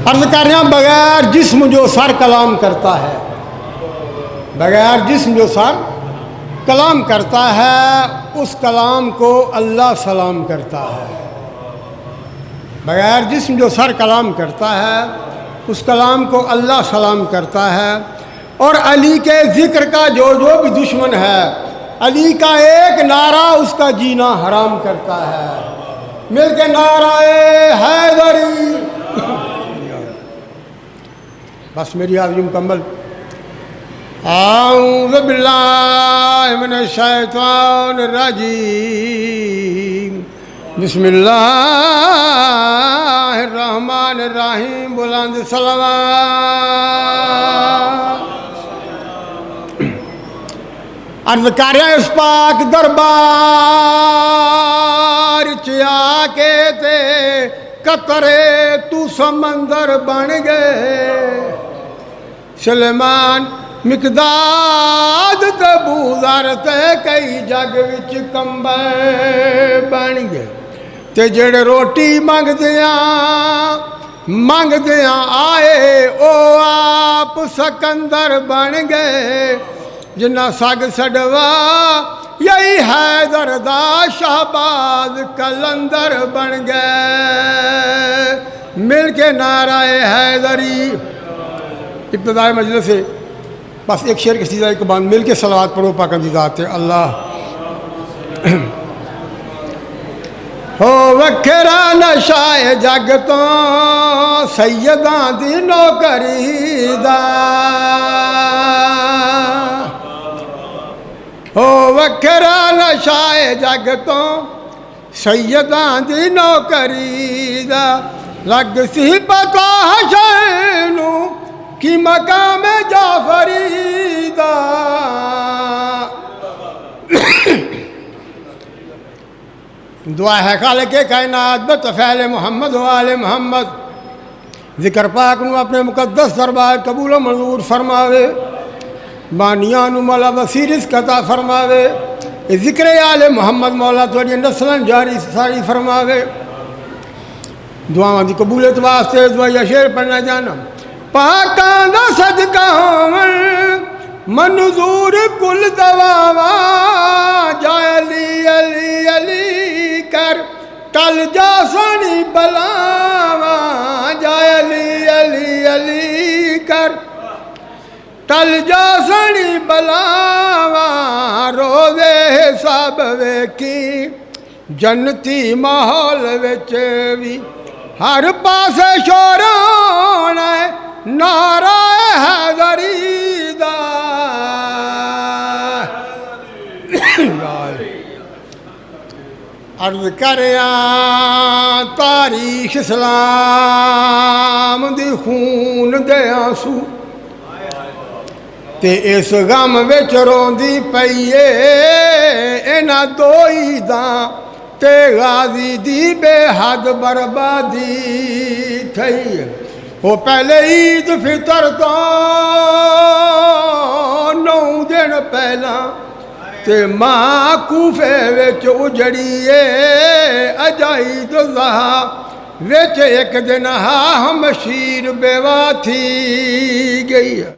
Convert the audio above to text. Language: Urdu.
عرض کر رہے ہیں بغیر جسم جو سر کلام کرتا ہے، بغیر جسم جو سر کلام کرتا ہے اس کلام کو اللہ سلام کرتا ہے۔ بغیر جسم جو سر کلام کرتا ہے اس کلام کو اللہ سلام کرتا ہے۔ اور علی کے ذکر کا جو بھی دشمن ہے، علی کا ایک نعرہ اس کا جینا حرام کرتا ہے۔ مل کے نعرہ حیدری، بس میری حاضری مکمل۔ اعوذ باللہ من الشیطان الرجیم، بسم اللہ الرحمن الرحیم، بلند صلوات۔ عرض کر رہے اس پاک دربار چیا کے تے قطرے تو سمندر بن گئے، سلیمان مقداد تے بوزر تے کئی جگ وچ کمبے بن گئے، تے جڑے روٹی منگدیاں آئے او آپ سکندر بن گئے، جنہ سگ سڈوا یہی حیدر دا شہباز کلندر بن گئے۔ مل کے نعرہ حیدری۔ ابتدائی مجلس سے بس ایک شعر کے سیدھا ایک بات، مل کے صلوات پڑھو پاکندی ذات اللہ۔ ہو وکھرا نشائے جگ تو سیداں دی نوکری دا، ہو وکھرا نشائے جگ تو سیداں دی نوکری دا، لگ سی پتا حشر نو کی مقام جعفری دا۔ دعا ہے خالق کائنات بطفیل محمد و آل محمد، ذکر پاک نو اپنے مقدس دربار قبول و منظور فرماوے، بانیاں نو مولا وسیع رزق عطا فرماوے، ذکر آل محمد مولا تھوڑی نسلن جاری ساری فرماوے۔ دعاواں دی قبولیت واسطے دعا شعر پڑھنا جانا۔ پاکاں دا صدقہ ہون منظور کل دواواں، جائے علی علی علی کر ٹل جا سنی بلاواں، جائے علی علی علی کر ٹل جا سنی بلاواں، روزے حساب ویکھی جنتی ماحول وچ وی ہر پاسے شور ہونا ہے نعرہ حیدری دا۔ عرض کریاں تاریخ اسلام دی خون دے آنسو، تے اس غم وچ روندی پئیے انہاں دو عیداں تے غازی دی بے حد بربادی تھئی۔ وہ پہلے عید فطر تو 9 دن پہلا تے ماں کوفے وچ اجڑیے، اجائی دوزہا وچ ایک دن ہم شیر بیوہ تھی گئی۔